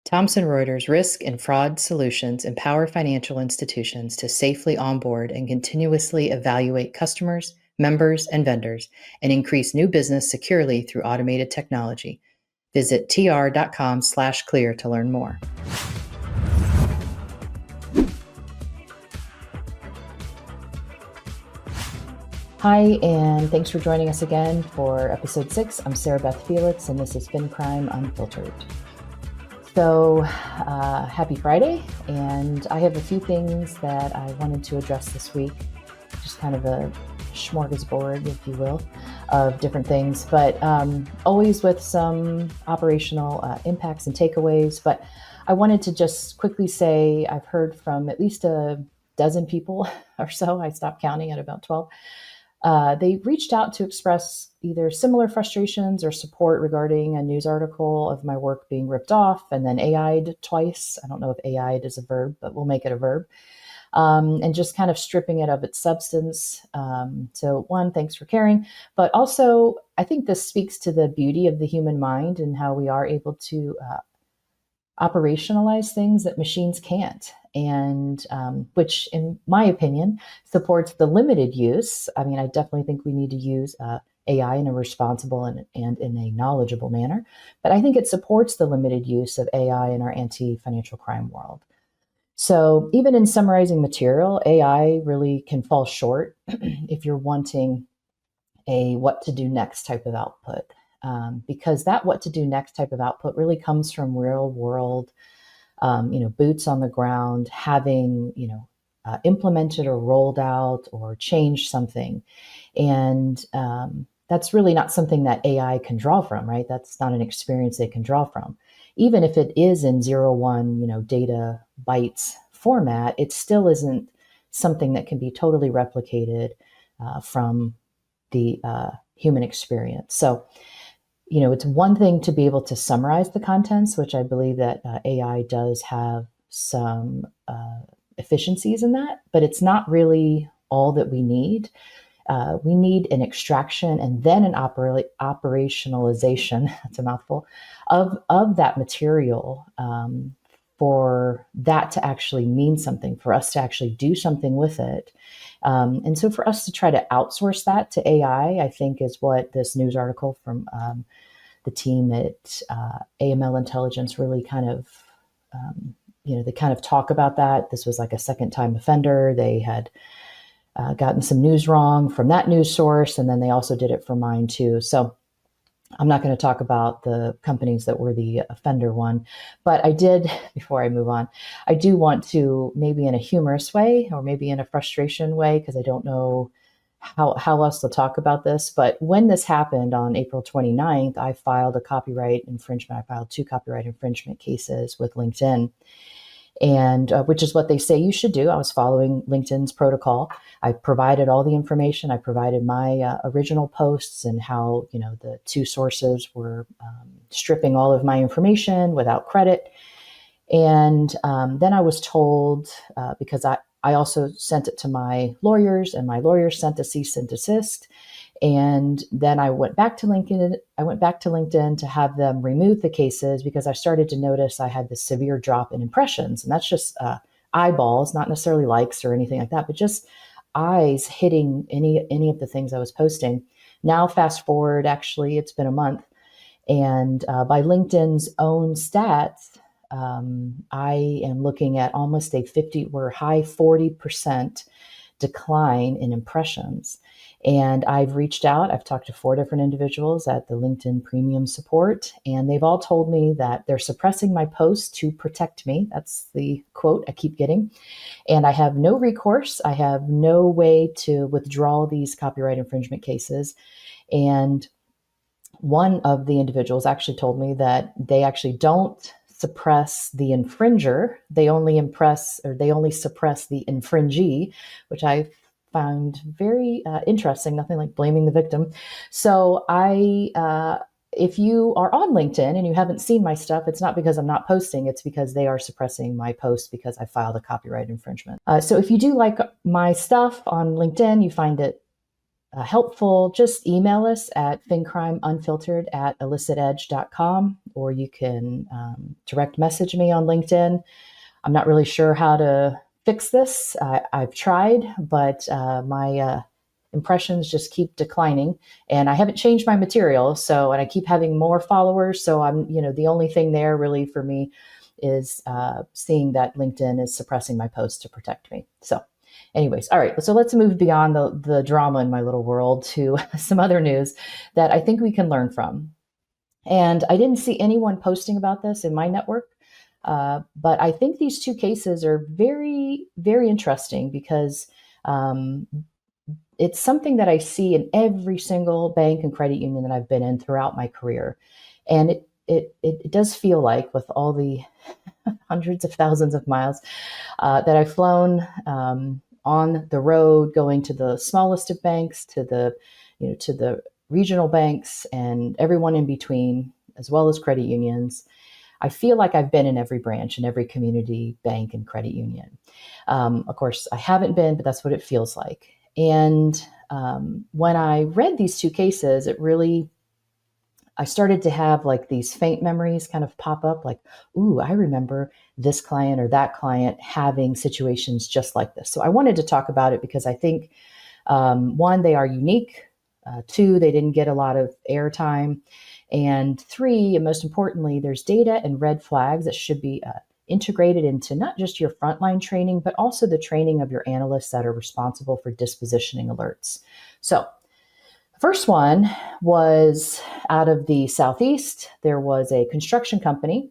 Thomson Reuters Risk and Fraud Solutions empower financial institutions to safely onboard and continuously evaluate customers, members, and vendors, and increase new business securely through automated technology. Visit tr.com/clear to learn more. Hi, and thanks for joining us again for episode 6. I'm Sarah Beth Felix, and this is FinCrime Unfiltered. So, happy Friday, and I have a few things that I wanted to address this week, just kind of a smorgasbord, if you will, of different things, but always with some operational impacts and takeaways. But I wanted to just quickly say I've heard from at least a dozen people or so. I stopped counting at about 12. They reached out to express either similar frustrations or support regarding a news article of my work being ripped off and then AI'd twice. I don't know if AI'd is a verb, but we'll make it a verb. And just kind of stripping it of its substance. So one, thanks for caring. But also, I think this speaks to the beauty of the human mind and how we are able to operationalize things that machines can't, and which, in my opinion, supports the limited use. I mean, I definitely think we need to use AI in a responsible and in a knowledgeable manner, but I think it supports the limited use of AI in our anti-financial crime world. So even in summarizing material, AI really can fall short if you're wanting a what to do next type of output. Because that what to do next type of output really comes from real world, boots on the ground, having, implemented or rolled out or changed something. And that's really not something that AI can draw from, right? That's not an experience they can draw from. Even if it is in 0-1, data bytes format, it still isn't something that can be totally replicated from the human experience. So, it's one thing to be able to summarize the contents, which I believe that AI does have some efficiencies in that, but it's not really all that we need. We need an extraction and then an operationalization, that's a mouthful, of that material for that to actually mean something, for us to actually do something with it. And so for us to try to outsource that to AI, I think is what this news article from the team at AML Intelligence really kind of, they kind of talk about that. This was like a second-time offender. They had gotten some news wrong from that news source, and then they also did it for mine too. So I'm not going to talk about the companies that were the offender one, but I did, before I move on, I do want to, maybe in a humorous way or maybe in a frustration way, because I don't know how else to talk about this, but when this happened on April 29th, I filed a copyright infringement. I filed 2 copyright infringement cases with LinkedIn, and which is what they say you should do. I was following LinkedIn's protocol. I provided all the information. I provided my original posts and how, the 2 sources were stripping all of my information without credit. And then I was told, because I also sent it to my lawyers, and my lawyers sent a cease and desist. And then I went back to LinkedIn to have them remove the cases because I started to notice I had this severe drop in impressions. And that's just eyeballs, not necessarily likes or anything like that, but just eyes hitting any of the things I was posting. Now, fast forward, actually, it's been a month. And by LinkedIn's own stats, I am looking at almost a high 40% decline in impressions. And I've reached out, I've talked to 4 different individuals at the LinkedIn Premium Support, and they've all told me that they're suppressing my posts to protect me. That's the quote I keep getting. And I have no recourse. I have no way to withdraw these copyright infringement cases. And one of the individuals actually told me that they actually don't suppress the infringer. They only suppress the infringee, which I found very interesting. Nothing like blaming the victim. So if you are on LinkedIn and you haven't seen my stuff, it's not because I'm not posting. It's because they are suppressing my posts because I filed a copyright infringement. So if you do like my stuff on LinkedIn, you find it helpful, just email us at FinCrimeUnfiltered@illicitedge.com, or you can direct message me on LinkedIn. I'm not really sure how to fix this. I've tried, but my impressions just keep declining, and I haven't changed my material. So, and I keep having more followers. So I'm, the only thing there really for me is seeing that LinkedIn is suppressing my posts to protect me. So anyways, all right. So let's move beyond the drama in my little world to some other news that I think we can learn from. And I didn't see anyone posting about this in my network. But I think these two cases are very, very interesting because it's something that I see in every single bank and credit union that I've been in throughout my career. And it does feel like, with all the hundreds of thousands of miles that I've flown on the road, going to the smallest of banks, to the regional banks, and everyone in between, as well as credit unions, I feel like I've been in every branch, in every community bank and credit union. Of course, I haven't been, but that's what it feels like. And when I read these two cases, I started to have like these faint memories kind of pop up, like, ooh, I remember this client or that client having situations just like this. So I wanted to talk about it because I think, one, they are unique. Two, they didn't get a lot of airtime. And three, and most importantly, there's data and red flags that should be integrated into not just your frontline training, but also the training of your analysts that are responsible for dispositioning alerts. So first one was out of the Southeast. There was a construction company,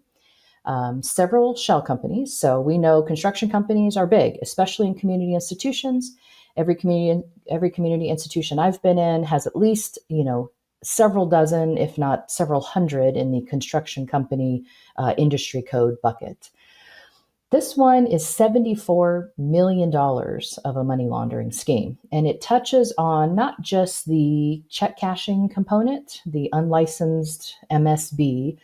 several shell companies. So we know construction companies are big, especially in community institutions. Every community institution I've been in has at least, several dozen, if not several hundred, in the construction company industry code bucket. This one is $74 million of a money laundering scheme, and it touches on not just the check cashing component, the unlicensed MSB,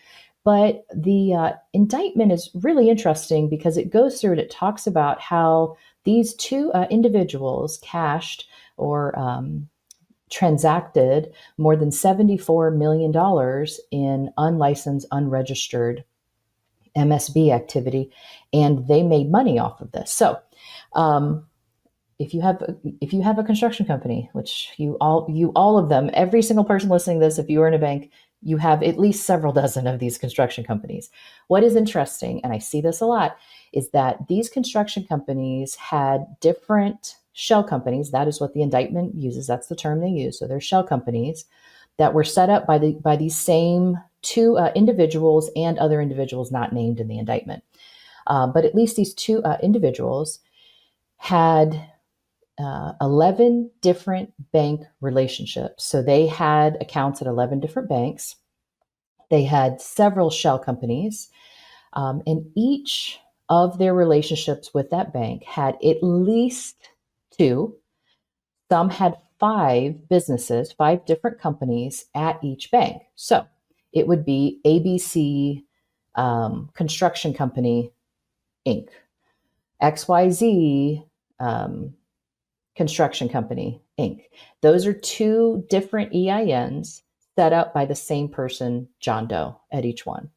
but the indictment is really interesting because it goes through and it talks about how these two individuals cashed or transacted more than $74 million in unlicensed, unregistered MSB activity, and they made money off of this. So, if you have a construction company, which you all of them, every single person listening to this, if you are in a bank, you have at least several dozen of these construction companies. What is interesting, and I see this a lot, is that these construction companies had different shell companies. That is what the indictment uses. That's the term they use. So they're shell companies that were set up by these same two individuals and other individuals not named in the indictment. But at least these two individuals had 11 different bank relationships. So they had accounts at 11 different banks. They had several shell companies, and each of their relationships with that bank had at least two. Some had 5 businesses, 5 different companies at each bank. So it would be ABC Construction Company, Inc., XYZ Construction Company, Inc. Those are 2 different EINs set up by the same person, John Doe, at each one.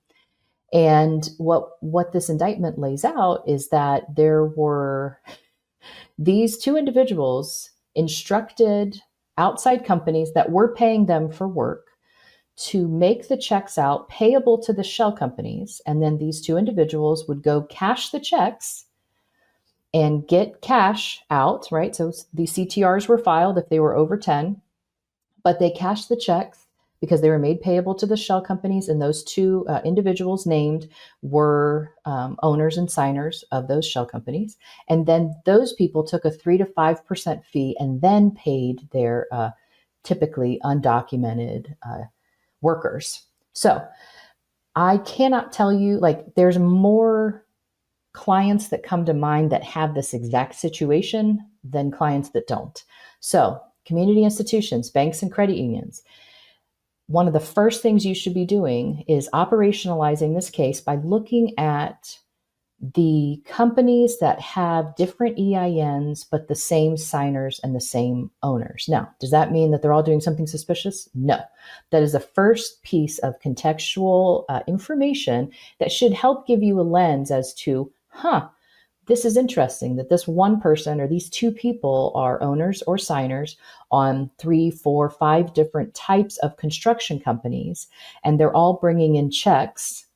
And what this indictment lays out is that there were these 2 individuals instructed outside companies that were paying them for work to make the checks out payable to the shell companies. And then these 2 individuals would go cash the checks and get cash out, right? So the CTRs were filed if they were over 10, but they cashed the checks because they were made payable to the shell companies, and those 2 individuals named were owners and signers of those shell companies. And then those people took a 3 to 5% fee and then paid their typically undocumented workers. So I cannot tell you, there's more clients that come to mind that have this exact situation than clients that don't. So community institutions, banks and credit unions, one of the first things you should be doing is operationalizing this case by looking at the companies that have different EINs, but the same signers and the same owners. Now, does that mean that they're all doing something suspicious? No. That is the first piece of contextual information that should help give you a lens as to, this is interesting that this one person or these two people are owners or signers on 3, 4, 5 different types of construction companies, and they're all bringing in checks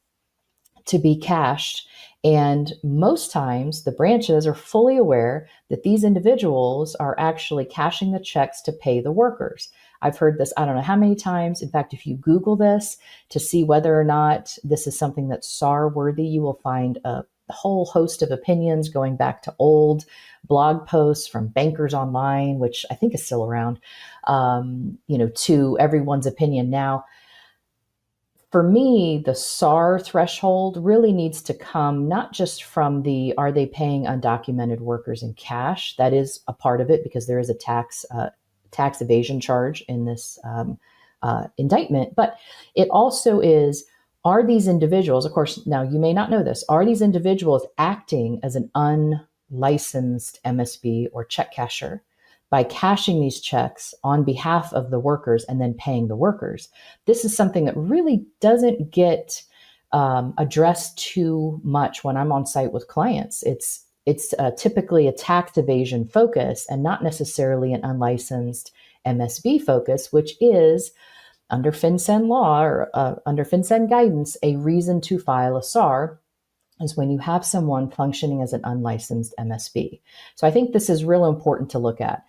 to be cashed. And most times the branches are fully aware that these individuals are actually cashing the checks to pay the workers. I've heard this, I don't know how many times. In fact, if you Google this to see whether or not this is something that's SAR worthy, you will find a whole host of opinions going back to old blog posts from Bankers Online, which I think is still around, to everyone's opinion now. For me, the SAR threshold really needs to come not just from are they paying undocumented workers in cash? That is a part of it because there is a tax evasion charge in this indictment, but it also is, are these individuals, of course, now you may not know this, are these individuals acting as an unlicensed MSB or check casher by cashing these checks on behalf of the workers and then paying the workers? This is something that really doesn't get addressed too much when I'm on site with clients. It's typically a tax evasion focus and not necessarily an unlicensed MSB focus, which is, under FinCEN law or under FinCEN guidance, a reason to file a SAR is when you have someone functioning as an unlicensed MSB. So I think this is real important to look at.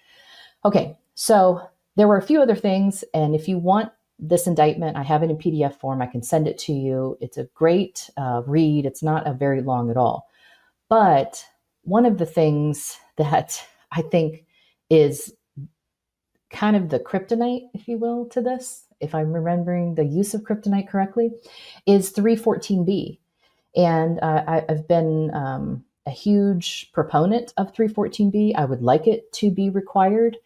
Okay, so there were a few other things, and if you want this indictment, I have it in PDF form. I can send it to you. It's a great read. It's not a very long at all. But one of the things that I think is kind of the kryptonite, if you will, to this, if I'm remembering the use of kryptonite correctly, is 314B. And I've been a huge proponent of 314B. I would like it to be required.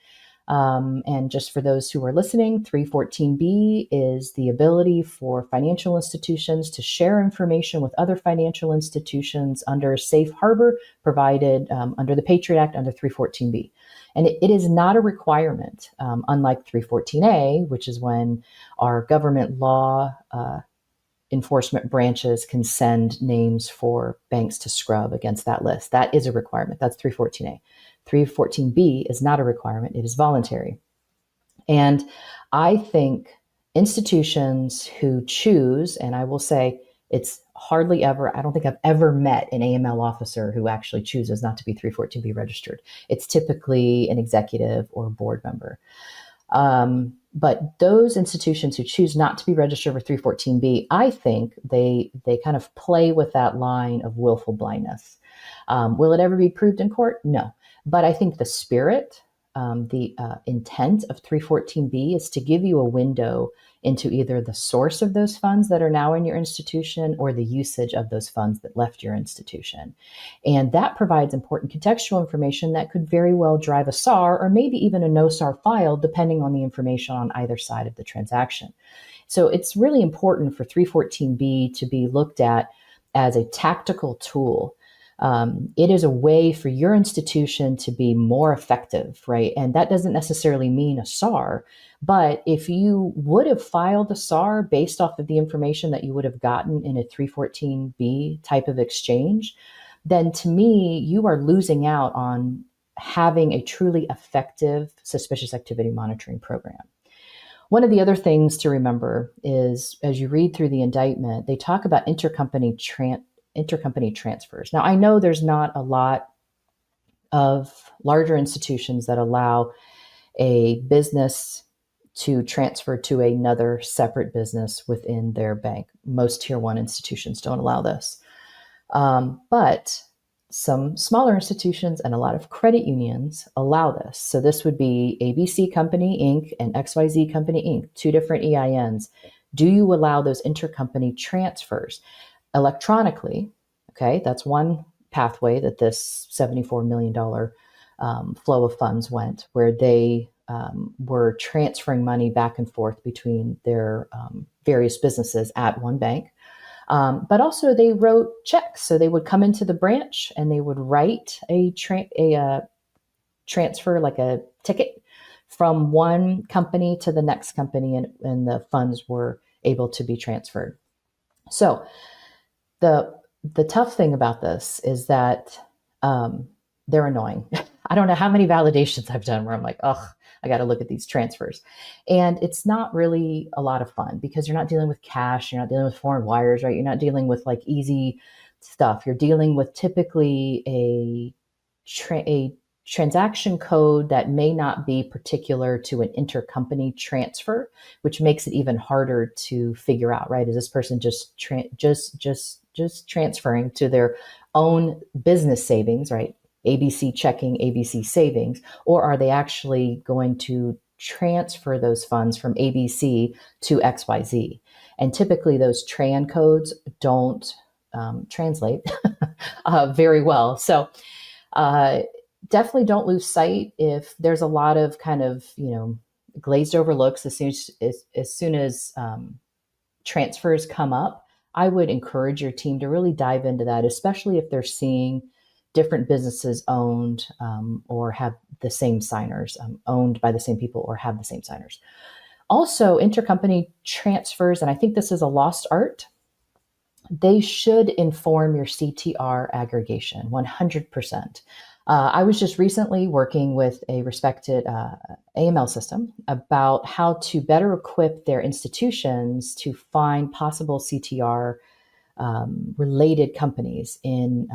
And just for those who are listening, 314B is the ability for financial institutions to share information with other financial institutions under safe harbor provided under the Patriot Act under 314B. And it is not a requirement, unlike 314A, which is when our government law enforcement branches can send names for banks to scrub against that list. That is a requirement. That's 314A. 314B is not a requirement. It is voluntary. And I think institutions who choose, and I will say it's hardly ever, I don't think I've ever met an AML officer who actually chooses not to be 314B registered. It's typically an executive or a board member. But those institutions who choose not to be registered for 314B, I think they kind of play with that line of willful blindness. Will it ever be proved in court? No. But I think the spirit, the intent of 314B is to give you a window into either the source of those funds that are now in your institution or the usage of those funds that left your institution. And that provides important contextual information that could very well drive a SAR or maybe even a no SAR file, depending on the information on either side of the transaction. So it's really important for 314B to be looked at as a tactical tool. It is a way for your institution to be more effective, right? And that doesn't necessarily mean a SAR, but if you would have filed a SAR based off of the information that you would have gotten in a 314B type of exchange, then to me, you are losing out on having a truly effective suspicious activity monitoring program. One of the other things to remember is, as you read through the indictment, they talk about intercompany transfers. Now, I know there's not a lot of larger institutions that allow a business to transfer to another separate business within their bank. Most tier one institutions don't allow this. But some smaller institutions and a lot of credit unions allow this. So this would be ABC Company Inc. and XYZ Company Inc., two different EINs. Do you allow those intercompany transfers electronically? Okay, that's one pathway that this $74 million flow of funds went, where they were transferring money back and forth between their various businesses at one bank. But also they wrote checks. So they would come into the branch and they would write a transfer, like a ticket from one company to the next company, and the funds were able to be transferred. So the tough thing about this is that they're annoying. I don't know how many validations I've done where I'm like, oh, I got to look at these transfers. And it's not really a lot of fun because you're not dealing with cash, you're not dealing with foreign wires, right? You're not dealing with like easy stuff. You're dealing with typically a transaction code that may not be particular to an intercompany transfer, which makes it even harder to figure out, right? Is this person just transferring to their own business savings, right? ABC checking, ABC savings, or are they actually going to transfer those funds from ABC to XYZ? And typically those TRAN codes don't translate very well. So definitely don't lose sight if there's a lot of kind of, glazed over looks as soon as transfers come up. I would encourage your team to really dive into that, especially if they're seeing different businesses owned or have the same signers, owned by the same people or have the same signers. Also, intercompany transfers, and I think this is a lost art, they should inform your CTR aggregation 100%. I was just recently working with a respected AML system about how to better equip their institutions to find possible CTR related companies in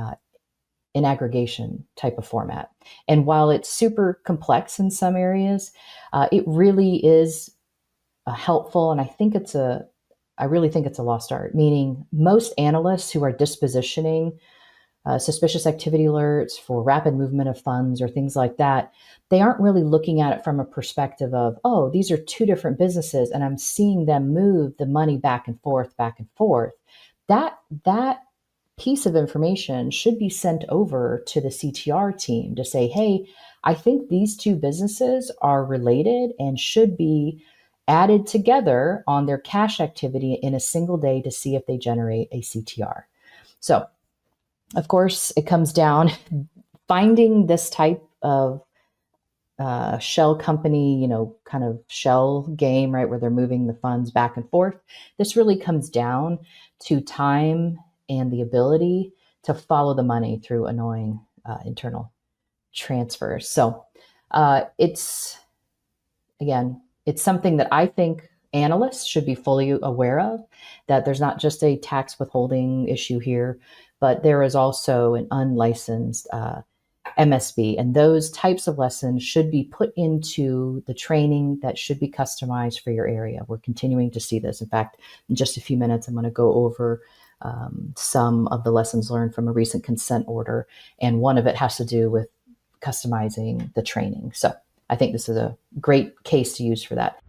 aggregation type of format. And while it's super complex in some areas, it really is helpful. And I really think it's a lost art, meaning most analysts who are dispositioning suspicious activity alerts for rapid movement of funds or things like that, they aren't really looking at it from a perspective of, oh, these are two different businesses and I'm seeing them move the money back and forth, back and forth. That piece of information should be sent over to the CTR team to say, hey, I think these two businesses are related and should be added together on their cash activity in a single day to see if they generate a CTR. So, of course, it comes down finding this type of shell company, kind of shell game, right, where they're moving the funds back and forth. This really comes down to time and the ability to follow the money through annoying internal transfers. So it's something that I think analysts should be fully aware of, that there's not just a tax withholding issue here, but there is also an unlicensed MSB. And those types of lessons should be put into the training that should be customized for your area. We're continuing to see this. In fact, in just a few minutes, I'm going to go over some of the lessons learned from a recent consent order. And one of it has to do with customizing the training. So I think this is a great case to use for that.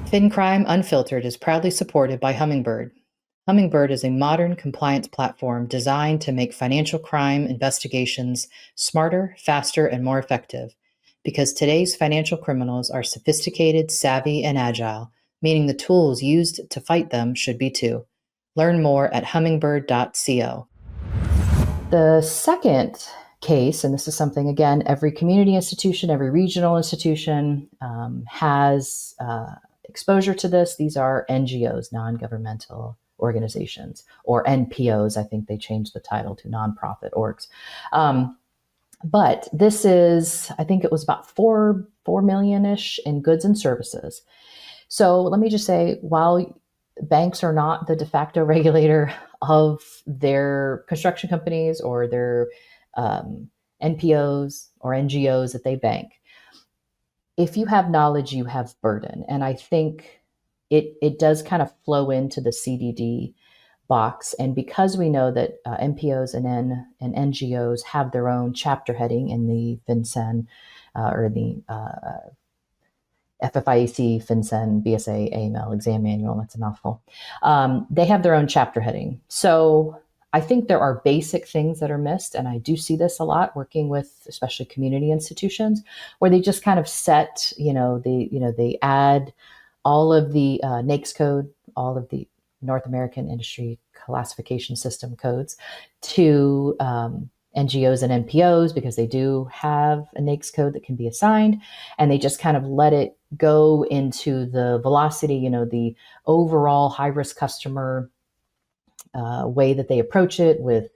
FinCrime Unfiltered is proudly supported by Hummingbird. Hummingbird is a modern compliance platform designed to make financial crime investigations smarter, faster, and more effective. Because today's financial criminals are sophisticated, savvy, and agile, meaning the tools used to fight them should be too. Learn more at hummingbird.co. The second case, and this is something, again, every community institution, every regional institution has exposure to this. These are NGOs, non-governmental organizations, or NPOs. I think they changed the title to nonprofit orgs. But this is, I think it was about 4 million-ish in goods and services. So let me just say, while banks are not the de facto regulator of their construction companies or their NPOs or NGOs that they bank, if you have knowledge, you have burden. And I think it does kind of flow into the CDD box. And because we know that NPOs and NGOs have their own chapter heading in the FinCEN or the FFIEC, FinCEN, BSA, AML exam manual, that's a mouthful. They have their own chapter heading. So I think there are basic things that are missed, and I do see this a lot working with especially community institutions, where they just kind of set, they add all of the NAICS code, all of the North American Industry Classification System codes, to NGOs and NPOs, because they do have a NAICS code that can be assigned, and they just kind of let it go into the velocity, the overall high-risk customer way that they approach it, with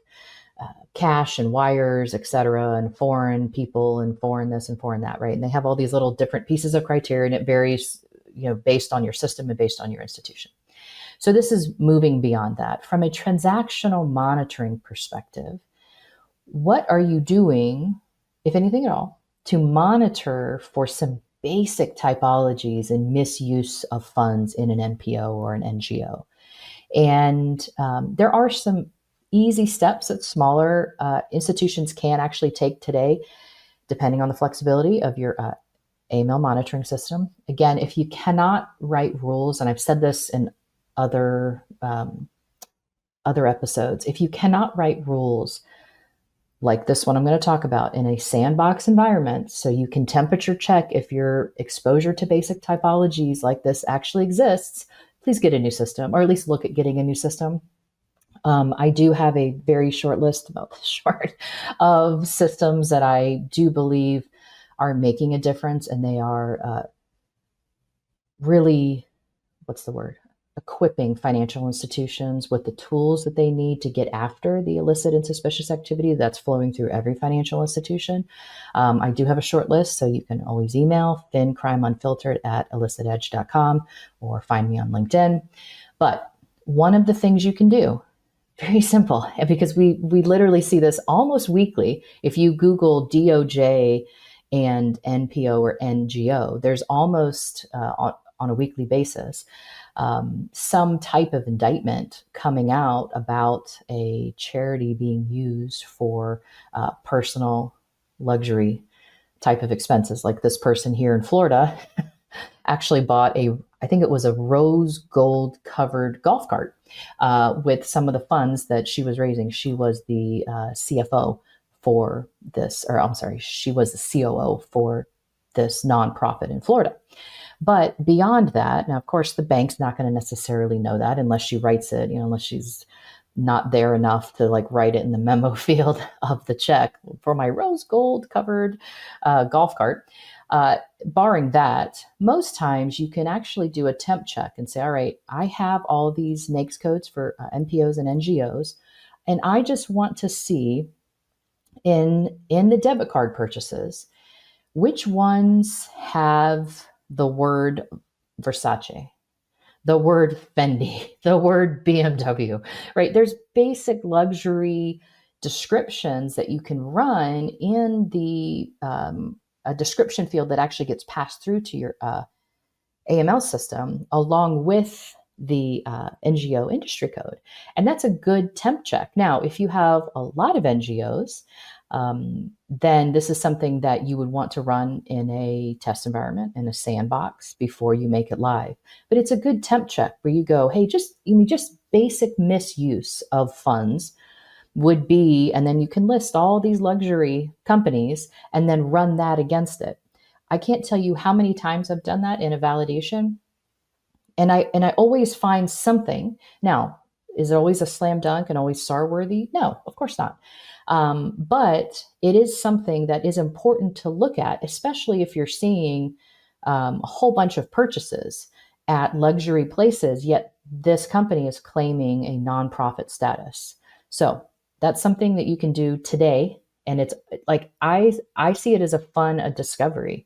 cash and wires, et cetera, and foreign people and foreign this and foreign that, right? And they have all these little different pieces of criteria, and it varies, based on your system and based on your institution. So this is moving beyond that. From a transactional monitoring perspective, what are you doing, if anything at all, to monitor for some basic typologies and misuse of funds in an NPO or an NGO? And there are some easy steps that smaller institutions can actually take today, depending on the flexibility of your AML monitoring system. Again, if you cannot write rules, and I've said this in other episodes, if you cannot write rules like this one I'm going to talk about in a sandbox environment, so you can temperature check if your exposure to basic typologies like this actually exists, please get a new system, or at least look at getting a new system. I do have a very short list, about this short, of systems that I do believe are making a difference, and they are really, equipping financial institutions with the tools that they need to get after the illicit and suspicious activity that's flowing through every financial institution. I do have a short list, so you can always email FinCrimeUnfiltered@illicitedge.com or find me on LinkedIn. But one of the things you can do, very simple, because we literally see this almost weekly. If you Google DOJ and NPO or NGO, there's almost on a weekly basis some type of indictment coming out about a charity being used for personal luxury type of expenses. Like this person here in Florida actually bought I think it was a rose gold covered golf cart with some of the funds that she was raising. She was the CFO for this, or I'm sorry, she was the COO for this nonprofit in Florida. But beyond that, now, of course, the bank's not going to necessarily know that unless she writes it, unless she's not there enough to write it in the memo field of the check for my rose gold covered golf cart. Barring that, most times you can actually do a temp check and say, all right, I have all these NAICS codes for NPOs and NGOs, and I just want to see in the debit card purchases, which ones have the word Versace, the word Fendi, the word BMW, right? There's basic luxury descriptions that you can run in the a description field that actually gets passed through to your AML system along with the NGO industry code. And that's a good temp check. Now, if you have a lot of NGOs, then this is something that you would want to run in a test environment, in a sandbox, before you make it live. But it's a good temp check where you go, hey, just basic misuse of funds would be, and then you can list all these luxury companies and then run that against it. I can't tell you how many times I've done that in a validation. And I always find something. Now, is it always a slam dunk and always SAR worthy? No, of course not. But it is something that is important to look at, especially if you're seeing a whole bunch of purchases at luxury places, yet this company is claiming a nonprofit status. So that's something that you can do today. And it's I see it as a discovery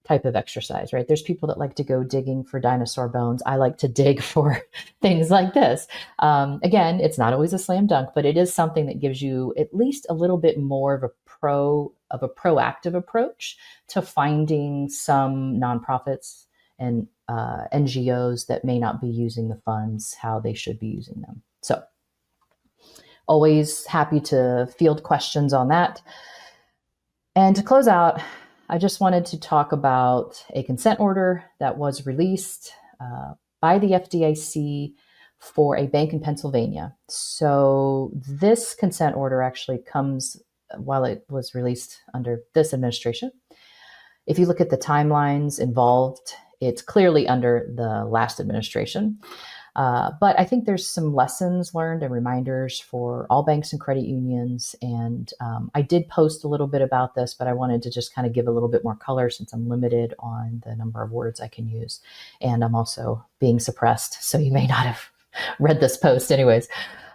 type of exercise, right? There's people that like to go digging for dinosaur bones. I like to dig for things like this. Again, it's not always a slam dunk, but it is something that gives you at least a little bit more of a proactive approach to finding some nonprofits and NGOs that may not be using the funds how they should be using them. So always happy to field questions on that. And to close out, I just wanted to talk about a consent order that was released by the FDIC for a bank in Pennsylvania. So this consent order actually comes while it was released under this administration. If you look at the timelines involved, it's clearly under the last administration. But I think there's some lessons learned and reminders for all banks and credit unions. And I did post a little bit about this, but I wanted to just kind of give a little bit more color since I'm limited on the number of words I can use. And I'm also being suppressed, so you may not have read this post anyways.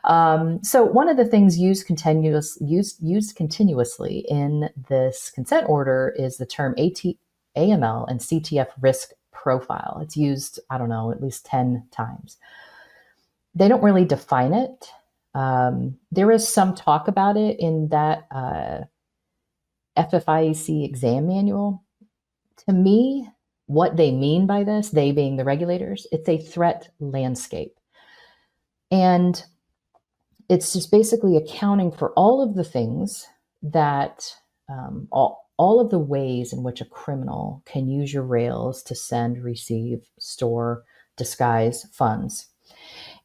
So one of the things used continuously in this consent order is the term AML and CTF risk profile. It's used, I don't know, at least 10 times. They don't really define it. There is some talk about it in that FFIEC exam manual. To me, what they mean by this, they being the regulators, it's a threat landscape. And it's just basically accounting for all of the things that, all of the ways in which a criminal can use your rails to send, receive, store, disguise funds.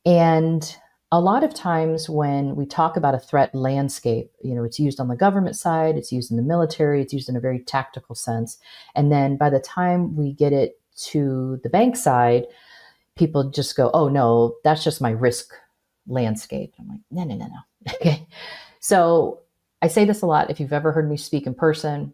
And a lot of times when we talk about a threat landscape, it's used on the government side, it's used in the military, it's used in a very tactical sense. And then by the time we get it to the bank side, people just go, oh no, that's just my risk landscape. I'm like, no. Okay. So I say this a lot. If you've ever heard me speak in person,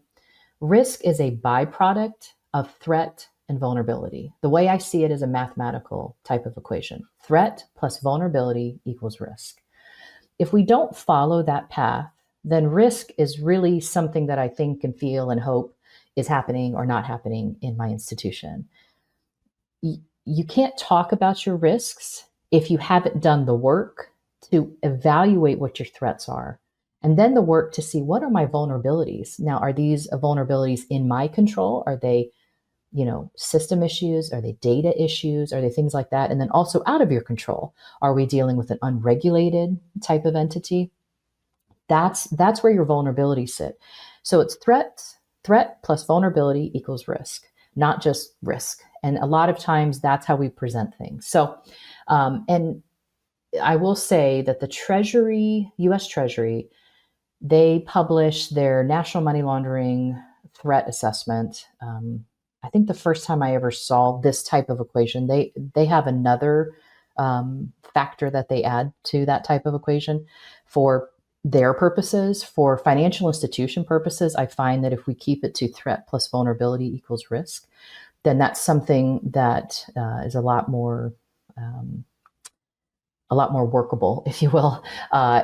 risk is a byproduct of threat and vulnerability. The way I see it is a mathematical type of equation. Threat plus vulnerability equals risk. If we don't follow that path, then risk is really something that I think and feel and hope is happening or not happening in my institution. You can't talk about your risks if you haven't done the work to evaluate what your threats are, and then the work to see what are my vulnerabilities. Now, are these vulnerabilities in my control? Are they, system issues? Are they data issues? Are they things like that? And then also out of your control. Are we dealing with an unregulated type of entity? That's where your vulnerabilities sit. So it's threat plus vulnerability equals risk, not just risk. And a lot of times that's how we present things. So, and I will say that the Treasury, US Treasury, they publish their national money laundering threat assessment. I think the first time I ever saw this type of equation, they have another factor that they add to that type of equation for their purposes. For financial institution purposes, I find that if we keep it to threat plus vulnerability equals risk, then that's something that is a lot more workable, if you will,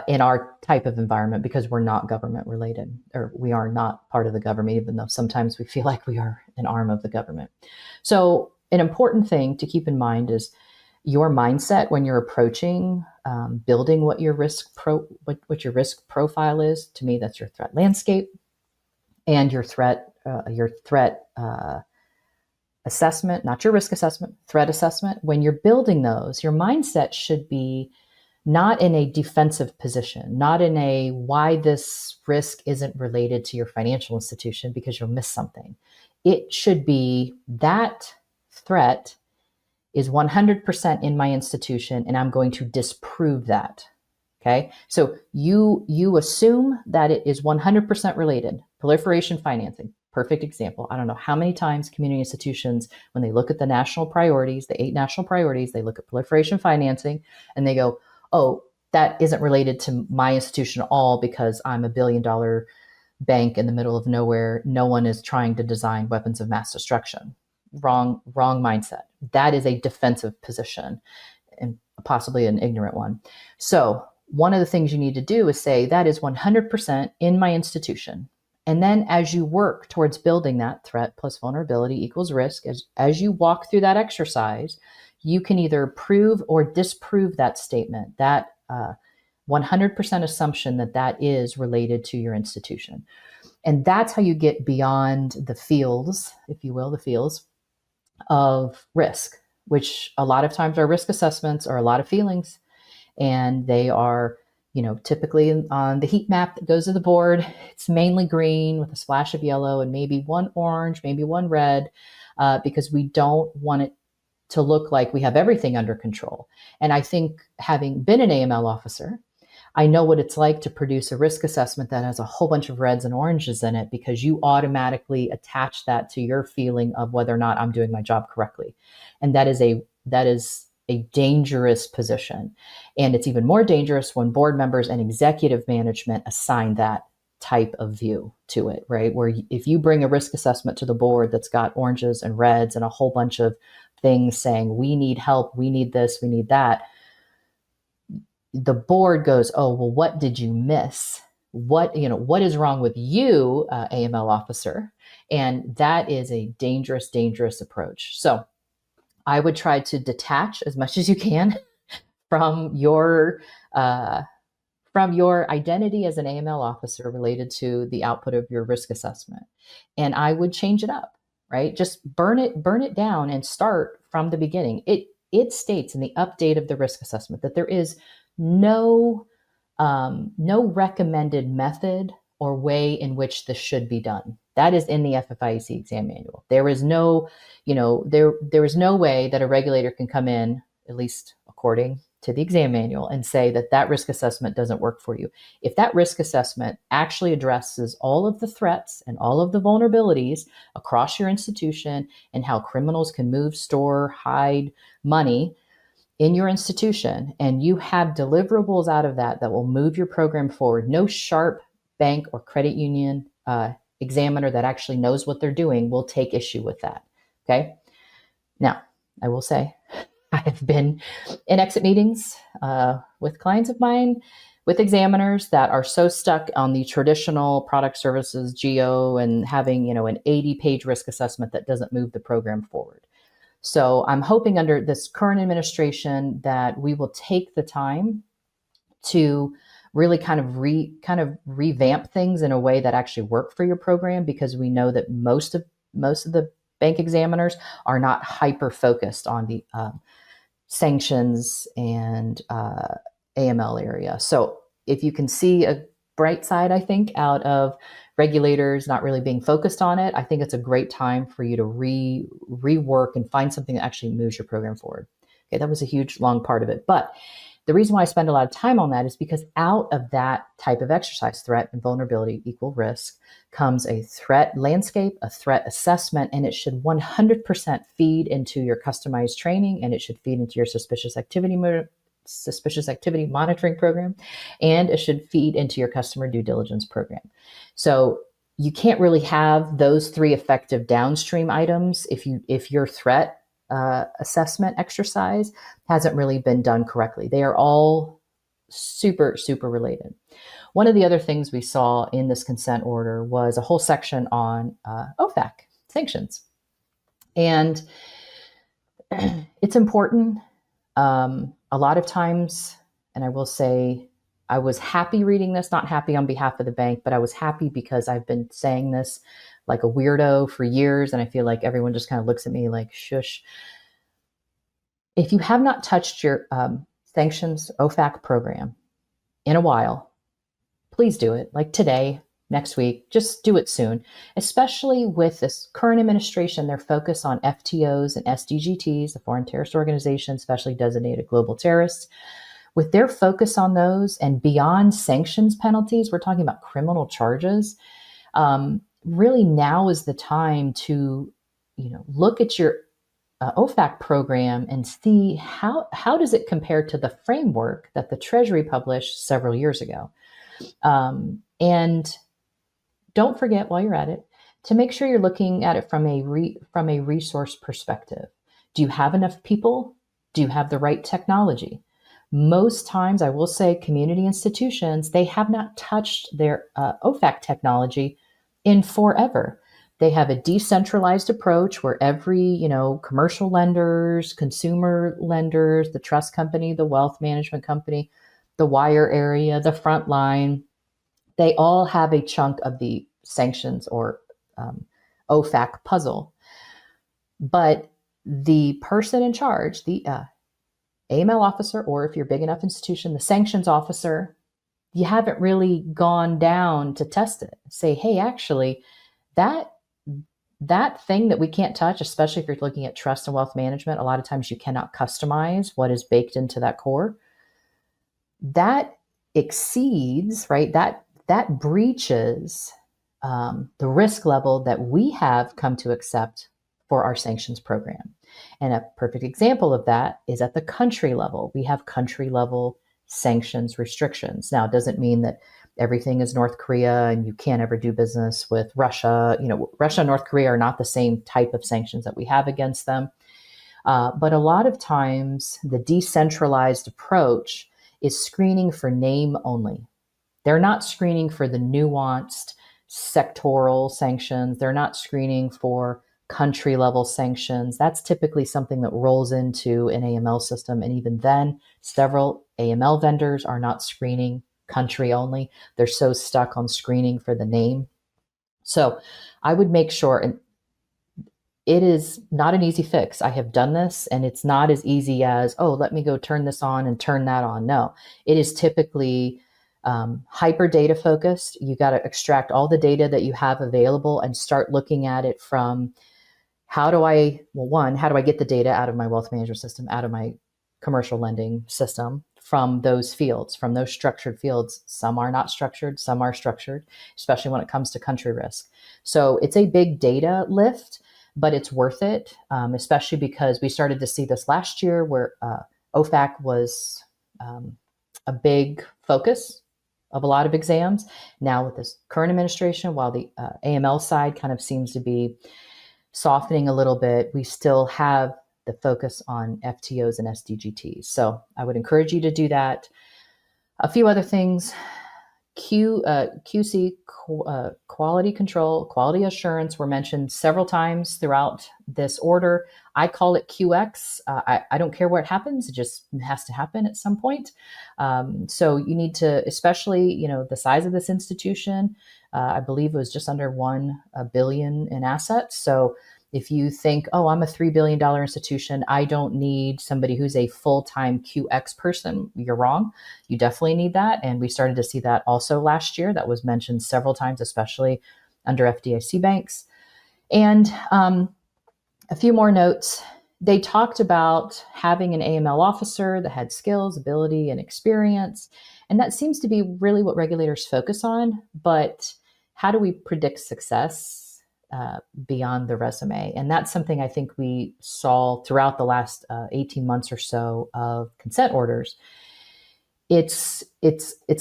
in our type of environment, because we're not government related, or we are not part of the government, even though sometimes we feel like we are an arm of the government. So an important thing to keep in mind is your mindset when you're approaching building what your risk profile is. To me, that's your threat landscape and your threat assessment, not your risk assessment, threat assessment. When you're building those, your mindset should be not in a defensive position, not in a why this risk isn't related to your financial institution because you'll miss something. It should be that threat is 100% in my institution and I'm going to disprove that. Okay. So you assume that it is 100% related. Proliferation financing. Perfect example. I don't know how many times community institutions, when they look at the national priorities, the 8 national priorities, they look at proliferation financing and they go, oh, that isn't related to my institution at all because I'm $1 billion bank in the middle of nowhere. No one is trying to design weapons of mass destruction. Wrong mindset. That is a defensive position and possibly an ignorant one. So one of the things you need to do is say that is 100% in my institution. And then as you work towards building that threat plus vulnerability equals risk, as you walk through that exercise, you can either prove or disprove that statement, that 100% assumption that is related to your institution. And that's how you get beyond the fields, if you will, the fields of risk, which a lot of times our risk assessments are a lot of feelings, and they are, typically on the heat map that goes to the board, it's mainly green with a splash of yellow and maybe one orange, maybe one red, because we don't want it to look like we have everything under control. And I think, having been an AML officer, I know what it's like to produce a risk assessment that has a whole bunch of reds and oranges in it, because you automatically attach that to your feeling of whether or not I'm doing my job correctly. And that is a dangerous position. And it's even more dangerous when board members and executive management assign that type of view to it, right? Where if you bring a risk assessment to the board that's got oranges and reds and a whole bunch of things saying, we need help, we need this, we need that, the board goes, oh, well, what did you miss? What is wrong with you, AML officer? And that is a dangerous, dangerous approach. So I would try to detach as much as you can from your identity as an AML officer related to the output of your risk assessment. And I would change it up, right? Just burn it down and start from the beginning. It states in the update of the risk assessment that there is no recommended method or way in which this should be done. That is in the FFIEC exam manual. There is no, there is no way that a regulator can come in, at least according to the exam manual, and say that risk assessment doesn't work for you. If that risk assessment actually addresses all of the threats and all of the vulnerabilities across your institution and how criminals can move, store, hide money in your institution, and you have deliverables out of that will move your program forward, no sharp bank or credit union examiner that actually knows what they're doing will take issue with that. Okay. Now, I will say, I have been in exit meetings with clients of mine, with examiners that are so stuck on the traditional product services GO and having, an 80-page risk assessment that doesn't move the program forward. So I'm hoping under this current administration that we will take the time to really kind of revamp things in a way that actually work for your program, because we know that most of the bank examiners are not hyper focused on the sanctions and AML area. So if you can see a bright side, I think, out of regulators not really being focused on it, I think it's a great time for you to rework and find something that actually moves your program forward. Okay, that was a huge, long part of it. But the reason why I spend a lot of time on that is because out of that type of exercise, threat and vulnerability equal risk, comes a threat landscape, a threat assessment, and it should 100% feed into your customized training, and it should feed into your suspicious activity monitoring program, and it should feed into your customer due diligence program. So you can't really have those three effective downstream items if your threat assessment exercise hasn't really been done correctly. They are all super, super related. One of the other things we saw in this consent order was a whole section on OFAC sanctions. And it's important. A lot of times, and I will say, I was happy reading this, not happy on behalf of the bank, but I was happy because I've been saying this like a weirdo for years, and I feel like everyone just kind of looks at me like, shush. If you have not touched your sanctions OFAC program in a while, please do it, like today, next week, just do it soon, especially with this current administration, their focus on FTOs and SDGTs, the foreign terrorist organizations, specially designated global terrorists. With their focus on those and beyond sanctions penalties, we're talking about criminal charges. Really now is the time to, look at your OFAC program and see how does it compare to the framework that the Treasury published several years ago. And don't forget, while you're at it, to make sure you're looking at it from a resource perspective. Do you have enough people? Do you have the right technology? Most times, I will say, community institutions, they have not touched their OFAC technology in forever. They have a decentralized approach where every, commercial lenders, consumer lenders, the trust company, the wealth management company, the wire area, the front line, they all have a chunk of the sanctions or OFAC puzzle. But the person in charge, the AML officer, or if you're a big enough institution, the sanctions officer, you haven't really gone down to test it. Say, hey, actually, that thing that we can't touch, especially if you're looking at trust and wealth management, a lot of times you cannot customize what is baked into that core. That exceeds, right? That breaches the risk level that we have come to accept for our sanctions program. And a perfect example of that is at the country level. We have country level sanctions restrictions. Now, it doesn't mean that everything is North Korea and you can't ever do business with Russia. Russia and North Korea are not the same type of sanctions that we have against them. But a lot of times the decentralized approach is screening for name only. They're not screening for the nuanced sectoral sanctions. They're not screening for country level sanctions. That's typically something that rolls into an AML system. And even then, several AML vendors are not screening country only. They're so stuck on screening for the name. So I would make sure, and it is not an easy fix. I have done this, and it's not as easy as, oh, let me go turn this on and turn that on. No, it is typically hyper data focused. You got to extract all the data that you have available and start looking at it from how do I get the data out of my wealth management system, out of my commercial lending system, from those fields, from those structured fields. Some are not structured, some are structured, especially when it comes to country risk. So it's a big data lift, but it's worth it, especially because we started to see this last year where OFAC was a big focus of a lot of exams. Now with this current administration, while the AML side kind of seems to be softening a little bit, we still have the focus on FTOs and SDGTs. So I would encourage you to do that. A few other things. QC, quality control, quality assurance were mentioned several times throughout this order. I call it QX. I don't care where it happens. It just has to happen at some point. So you need to, especially, the size of this institution, I believe it was just under $1 billion in assets. So if you think, oh, I'm a $3 billion institution, I don't need somebody who's a full-time QX person, you're wrong. You definitely need that. And we started to see that also last year. That was mentioned several times, especially under FDIC banks. And a few more notes. They talked about having an AML officer that had skills, ability, and experience. And that seems to be really what regulators focus on. But how do we predict success beyond the resume? And that's something I think we saw throughout the last 18 months or so of consent orders. It's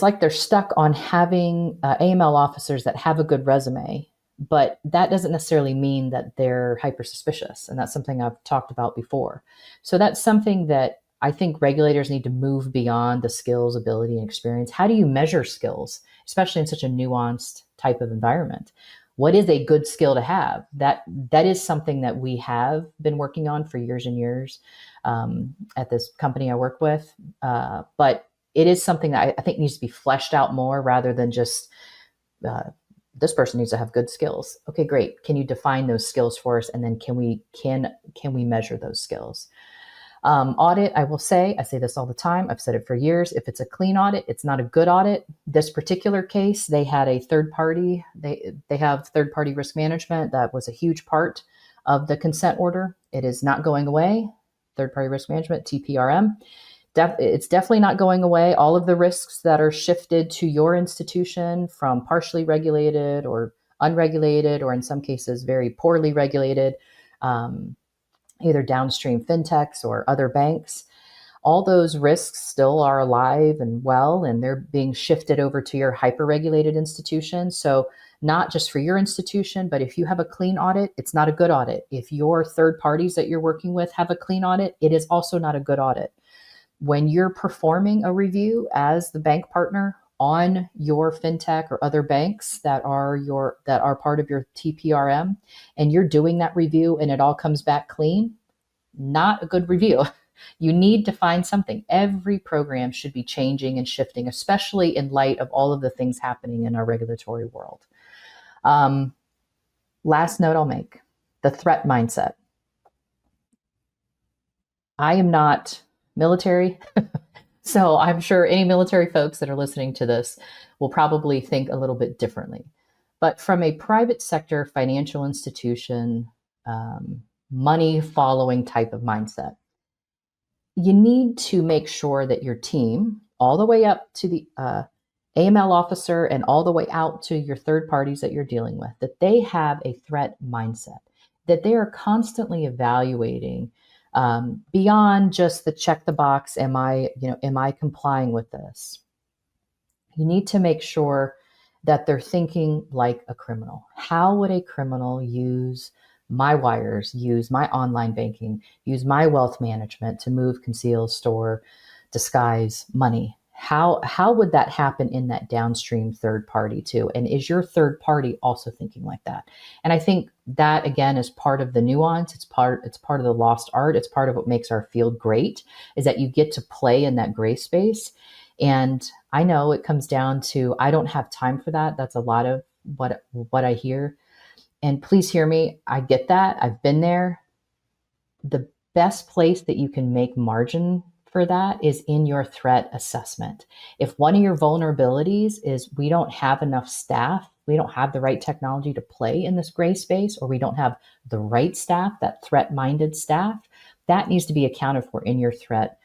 like they're stuck on having AML officers that have a good resume, but that doesn't necessarily mean that they're hyper suspicious. And that's something I've talked about before. So that's something that I think regulators need to move beyond the skills, ability, and experience. How do you measure skills, especially in such a nuanced type of environment? What is a good skill to have? That is something that we have been working on for years and years at this company I work with. But it is something that I think needs to be fleshed out more rather than just this person needs to have good skills. Okay, great. Can you define those skills for us? And then can we measure those skills? Audit, I will say, I say this all the time. I've said it for years. If it's a clean audit, it's not a good audit. This particular case, they had a third party. They have third party risk management. That was a huge part of the consent order. It is not going away. Third party risk management, TPRM. It's definitely not going away. All of the risks that are shifted to your institution from partially regulated or unregulated, or in some cases, very poorly regulated, either downstream fintechs or other banks, all those risks still are alive and well, and they're being shifted over to your hyper-regulated institution. So not just for your institution, but if you have a clean audit, it's not a good audit. If your third parties that you're working with have a clean audit, it is also not a good audit. When you're performing a review as the bank partner on your fintech or other banks that are part of your TPRM, and you're doing that review and it all comes back clean, not a good review. You need to find something. Every program should be changing and shifting, especially in light of all of the things happening in our regulatory world. Last note I'll make, the threat mindset. I am not military, so I'm sure any military folks that are listening to this will probably think a little bit differently. But from a private sector financial institution, money following type of mindset, you need to make sure that your team, all the way up to the AML officer and all the way out to your third parties that you're dealing with, that they have a threat mindset. that they are constantly evaluating beyond just the check the box, am I complying with this? You need to make sure that they're thinking like a criminal. How would a criminal use my wires, use my online banking, use my wealth management to move, conceal, store, disguise money? How would that happen in that downstream third party too? And is your third party also thinking like that? And I think that again is part of the nuance. It's part of the lost art. It's part of what makes our field great, is that you get to play in that gray space. And I know it comes down to, I don't have time for that. That's a lot of what I hear. And please hear me. I get that. I've been there. The best place that you can make margin for that is in your threat assessment. If one of your vulnerabilities is we don't have enough staff, we don't have the right technology to play in this gray space, or we don't have the right staff, that threat-minded staff, that needs to be accounted for in your threat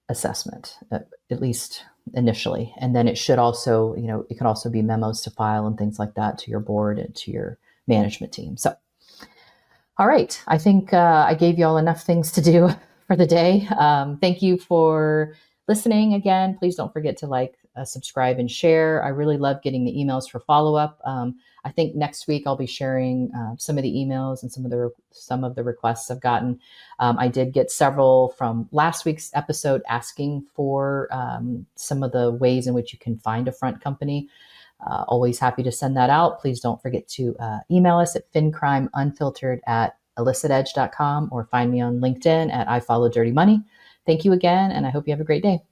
assessment, at least initially. And then it should also, it can also be memos to file and things like that to your board and to your management team. So, all right, I think I gave you all enough things to do for the day. Thank you for listening again. Please don't forget to subscribe and share. I really love getting the emails for follow-up. I think next week I'll be sharing some of the emails and some of the requests I've gotten. I did get several from last week's episode asking for some of the ways in which you can find a front company. Always happy to send that out. Please don't forget to email us at FinCrimeUnfiltered@illicitedge.com or find me on LinkedIn at I Follow Dirty Money. Thank you again, and I hope you have a great day.